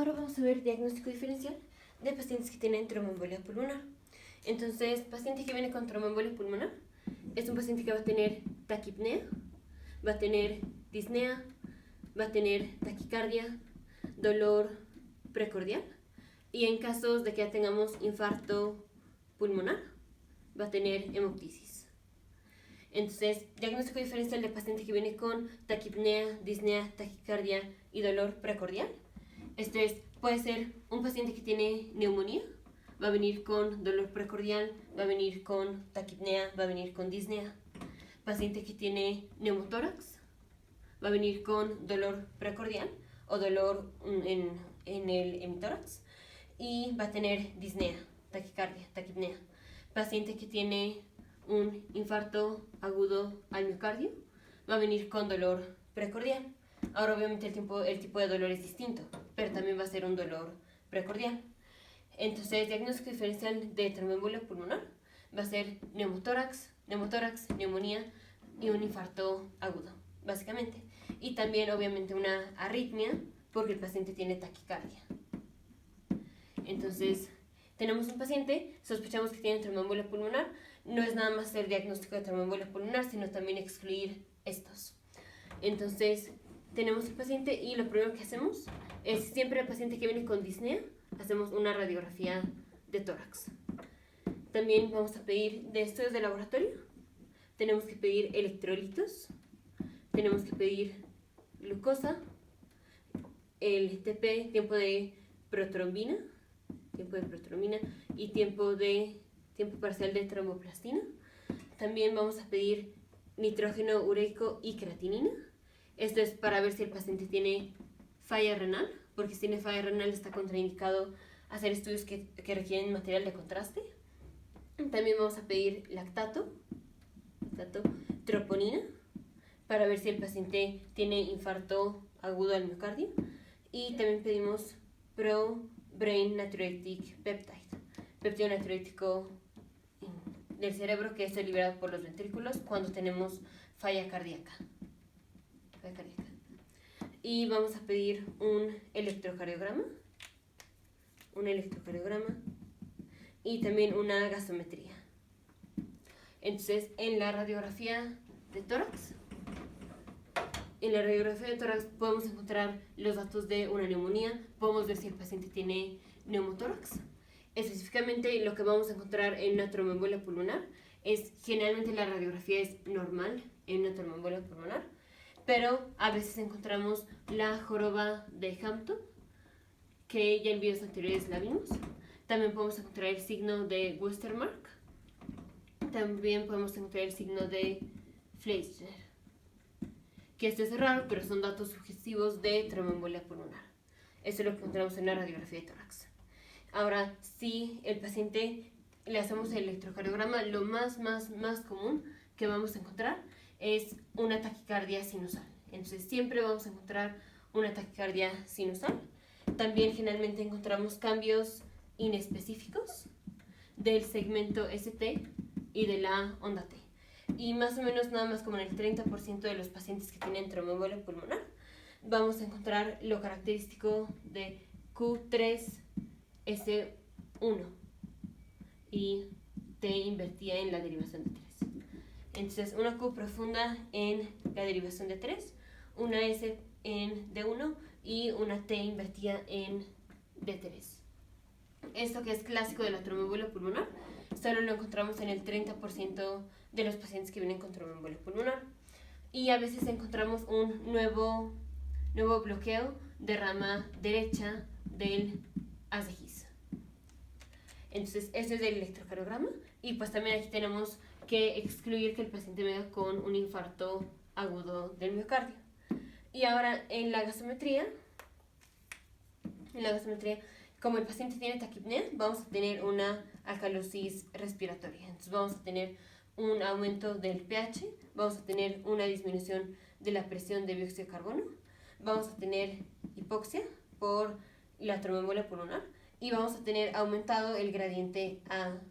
ahora vamos a ver diagnóstico diferencial de pacientes que tienen tromboembolia pulmonar. Entonces, paciente que viene con tromboembolia pulmonar es un paciente que va a tener taquipnea, va a tener disnea, va a tener taquicardia, dolor precordial, y en casos de que ya tengamos infarto pulmonar, va a tener hemoptisis. Entonces, diagnóstico diferencial de paciente que viene con taquipnea, disnea, taquicardia y dolor precordial. Puede ser un paciente que tiene neumonía, va a venir con dolor precordial, va a venir con taquipnea, va a venir con disnea. Paciente que tiene neumotórax, va a venir con dolor precordial o dolor en el hemitórax y va a tener disnea, taquicardia, taquipnea. Paciente que tiene un infarto agudo al miocardio, va a venir con dolor precordial. Ahora obviamente el tipo de dolor es distinto, pero también va a ser un dolor precordial. Entonces, diagnóstico diferencial de tromboembolia pulmonar va a ser neumotórax, neumonía y un infarto agudo, básicamente. Y también obviamente una arritmia porque el paciente tiene taquicardia. Entonces, tenemos un paciente, sospechamos que tiene tromboembolia pulmonar. No es nada más el diagnóstico de tromboembolia pulmonar, sino también excluir estos. Entonces, tenemos el paciente y lo primero que hacemos es, siempre el paciente que viene con disnea, hacemos una radiografía de tórax. También vamos a pedir de estudios de laboratorio, tenemos que pedir electrolitos, tenemos que pedir glucosa, el TP, tiempo de protrombina y tiempo parcial de tromboplastina. También vamos a pedir nitrógeno ureico y creatinina. Esto es para ver si el paciente tiene falla renal, porque si tiene falla renal está contraindicado hacer estudios que requieren material de contraste. También vamos a pedir lactato, troponina, para ver si el paciente tiene infarto agudo al miocardio. Y también pedimos pro-brain natriuretic peptide, péptido natriurético del cerebro, que es liberado por los ventrículos cuando tenemos falla cardíaca. Y vamos a pedir un electrocardiograma y también una gasometría. Entonces, en la radiografía de tórax podemos encontrar los datos de una neumonía, podemos ver si el paciente tiene neumotórax. Específicamente, lo que vamos a encontrar en una tromboembolia pulmonar es, generalmente la radiografía es normal en una tromboembolia pulmonar, pero a veces encontramos la joroba de Hampton, que ya en videos anteriores la vimos. También podemos encontrar el signo de Westermarck. También podemos encontrar el signo de Fleischer, que este es raro, pero son datos sugestivos de tromboembolia pulmonar. Eso es lo que encontramos en la radiografía de tórax. Ahora, si el paciente le hacemos el electrocardiograma, lo más común que vamos a encontrar es una taquicardia sinusal. Entonces, siempre vamos a encontrar una taquicardia sinusal. También generalmente encontramos cambios inespecíficos del segmento ST y de la onda T. Y más o menos nada más como en el 30% de los pacientes que tienen tromboembolia pulmonar vamos a encontrar lo característico de Q3S1 y T invertida en la derivación de 3. Entonces, una Q profunda en la derivación de 3, una S en D1 y una T invertida en D3. Esto, que es clásico de la tromboembolia pulmonar, solo lo encontramos en el 30% de los pacientes que vienen con tromboembolia pulmonar. Y a veces encontramos un nuevo bloqueo de rama derecha del haz de His. Entonces, este es el electrocardiograma. Y pues también aquí tenemos que excluir que el paciente venga con un infarto agudo del miocardio. Y ahora en la gasometría, como el paciente tiene taquipnea, vamos a tener una alcalosis respiratoria. Entonces vamos a tener un aumento del pH, vamos a tener una disminución de la presión de dióxido de carbono, vamos a tener hipoxia por la tromboembolia pulmonar y vamos a tener aumentado el gradiente AA.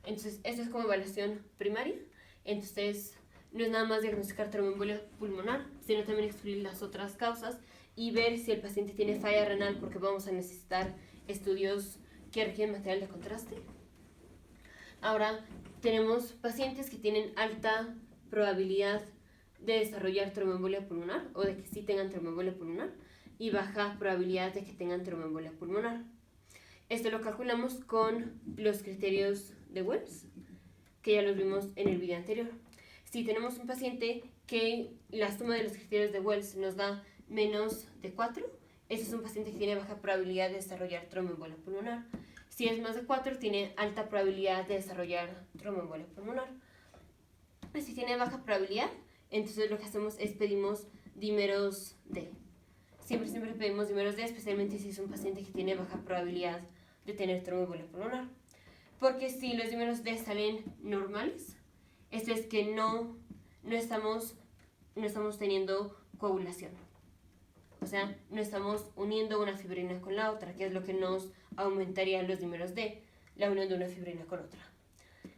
Entonces, esto es como evaluación primaria. Entonces, no es nada más diagnosticar tromboembolia pulmonar, sino también excluir las otras causas y ver si el paciente tiene falla renal, porque vamos a necesitar estudios que requieren material de contraste. Ahora, tenemos pacientes que tienen alta probabilidad de desarrollar tromboembolia pulmonar o de que sí tengan tromboembolia pulmonar y baja probabilidad de que tengan tromboembolia pulmonar. Esto lo calculamos con los criterios de Wells, que ya los vimos en el video anterior. Si tenemos un paciente que la suma de los criterios de Wells nos da menos de 4, ese es un paciente que tiene baja probabilidad de desarrollar tromboembolia pulmonar. Si es más de 4, tiene alta probabilidad de desarrollar tromboembolia pulmonar. Si tiene baja probabilidad, entonces lo que hacemos es pedimos dímeros D. Siempre pedimos dímeros D, especialmente si es un paciente que tiene baja probabilidad de tener tromboembolia pulmonar. Porque si los dímeros D salen normales, esto es que no estamos teniendo coagulación. O sea, no estamos uniendo una fibrina con la otra, que es lo que nos aumentaría los dímeros D, la unión de una fibrina con otra.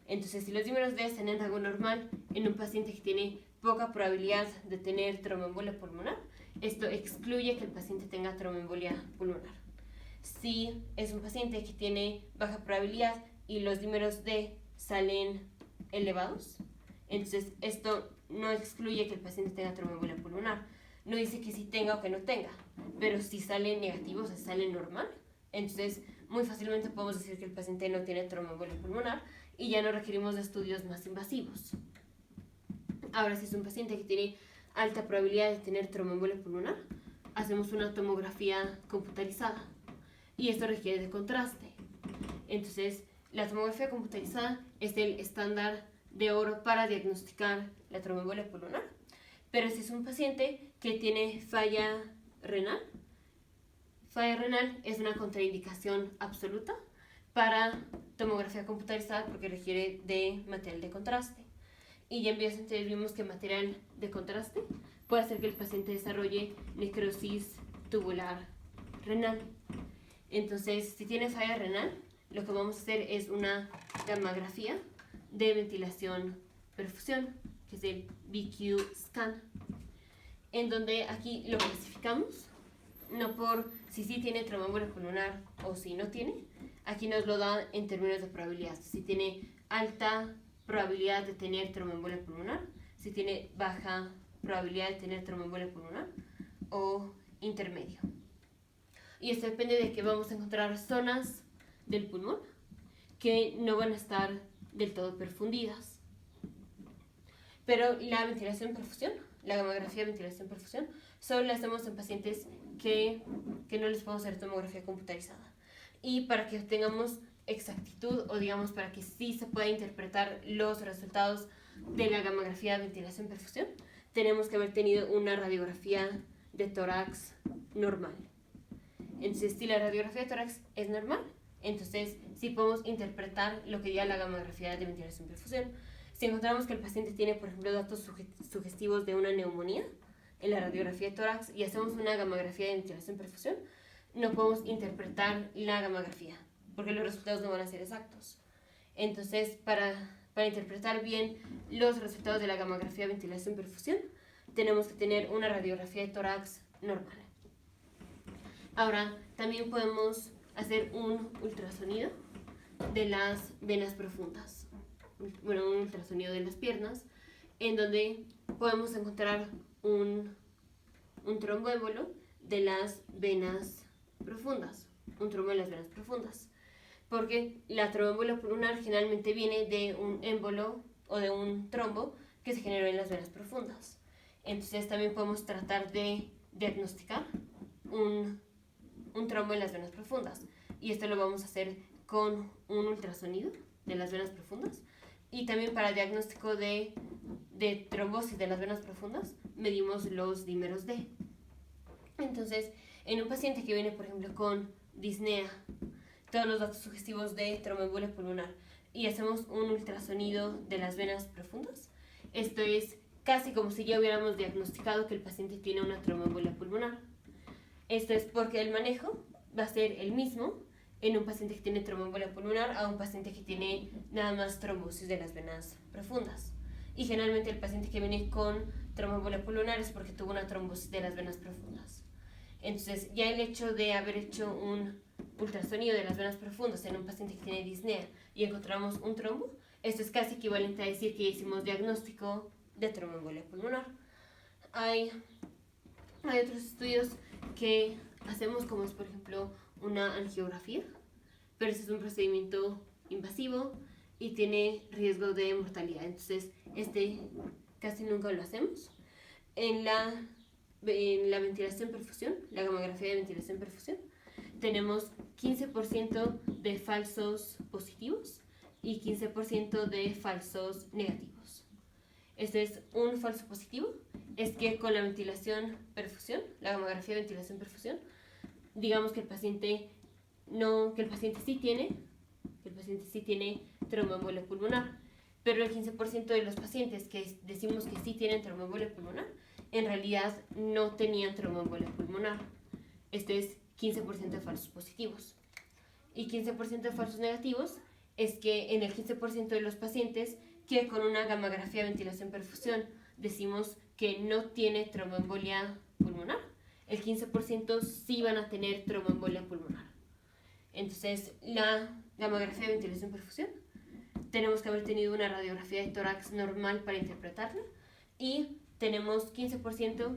Entonces, si los dímeros D están en rango normal en un paciente que tiene poca probabilidad de tener tromboembolia pulmonar, esto excluye que el paciente tenga tromboembolia pulmonar. Si es un paciente que tiene baja probabilidad y los dímeros D salen elevados, entonces esto no excluye que el paciente tenga tromboembolia pulmonar. No dice que sí tenga o que no tenga, pero si salen negativos, si salen normal, entonces muy fácilmente podemos decir que el paciente no tiene tromboembolia pulmonar y ya no requerimos de estudios más invasivos. Ahora, si es un paciente que tiene alta probabilidad de tener tromboembolia pulmonar, hacemos una tomografía computarizada y esto requiere de contraste. Entonces, la tomografía computarizada es el estándar de oro para diagnosticar la tromboembolia pulmonar. Pero si es un paciente que tiene falla renal es una contraindicación absoluta para tomografía computarizada porque requiere de material de contraste. Y ya en videos anteriores vimos que material de contraste puede hacer que el paciente desarrolle necrosis tubular renal. Entonces, si tiene falla renal, lo que vamos a hacer es una gammagrafía de ventilación-perfusión, que es el VQ scan, en donde aquí lo clasificamos, no por si sí tiene tromboembolia pulmonar o si no tiene, aquí nos lo da en términos de probabilidad, si tiene alta probabilidad de tener tromboembolia pulmonar, si tiene baja probabilidad de tener tromboembolia pulmonar o intermedio. Y esto depende de que vamos a encontrar zonas del pulmón que no van a estar del todo perfundidas. Pero la ventilación-perfusión, la gammagrafía de ventilación-perfusión, solo la hacemos en pacientes que no les podemos hacer tomografía computarizada. Y para que obtengamos exactitud, o digamos para que sí se pueda interpretar los resultados de la gammagrafía de ventilación-perfusión, tenemos que haber tenido una radiografía de tórax normal. Entonces, si la radiografía de tórax es normal, entonces sí podemos interpretar lo que diga la gammagrafía de ventilación-perfusión. Si encontramos que el paciente tiene, por ejemplo, datos sugestivos de una neumonía en la radiografía de tórax y hacemos una gammagrafía de ventilación-perfusión, no podemos interpretar la gammagrafía, porque los resultados no van a ser exactos. Entonces, para interpretar bien los resultados de la gammagrafía de ventilación-perfusión, tenemos que tener una radiografía de tórax normal. Ahora, también podemos hacer un ultrasonido de las venas profundas, bueno, un ultrasonido de las piernas, en donde podemos encontrar un tromboémbolo de las venas profundas, porque la tromboembolia pulmonar generalmente viene de un émbolo o de un trombo que se generó en las venas profundas. Entonces también podemos tratar de diagnosticar un trombo en las venas profundas, y esto lo vamos a hacer con un ultrasonido de las venas profundas. Y también para diagnóstico de trombosis de las venas profundas medimos los dímeros D. Entonces, en un paciente que viene, por ejemplo, con disnea, todos los datos sugestivos de tromboembolia pulmonar, y hacemos un ultrasonido de las venas profundas, esto es casi como si ya hubiéramos diagnosticado que el paciente tiene una tromboembolia pulmonar. Esto es porque el manejo va a ser el mismo en un paciente que tiene tromboembolia pulmonar a un paciente que tiene nada más trombosis de las venas profundas. y generalmente el paciente que viene con tromboembolia pulmonar es porque tuvo una trombosis de las venas profundas. Entonces, ya el hecho de haber hecho un ultrasonido de las venas profundas en un paciente que tiene disnea y encontramos un trombo, esto es casi equivalente a decir que hicimos diagnóstico de tromboembolia pulmonar. Hay otros estudios que hacemos, como es por ejemplo una angiografía, pero ese es un procedimiento invasivo y tiene riesgo de mortalidad, entonces casi nunca lo hacemos. En la ventilación-perfusión, la gamografía de ventilación-perfusión, tenemos 15% de falsos positivos y 15% de falsos negativos. Este es un falso positivo, es que con la ventilación-perfusión, la gamografía de ventilación-perfusión, digamos que el paciente sí tiene tromboembolia pulmonar, pero el 15% de los pacientes que decimos que sí tienen tromboembolia pulmonar, en realidad no tenían tromboembolia pulmonar. Este es 15% de falsos positivos. Y 15% de falsos negativos es que en el 15% de los pacientes que con una gamografía de ventilación-perfusión decimos que no tiene tromboembolia pulmonar, el 15% sí van a tener tromboembolia pulmonar. Entonces, la gamografía de ventilación-perfusión, tenemos que haber tenido una radiografía de tórax normal para interpretarla y tenemos 15%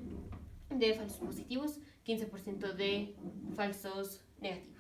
de falsos positivos, 15% de falsos negativos.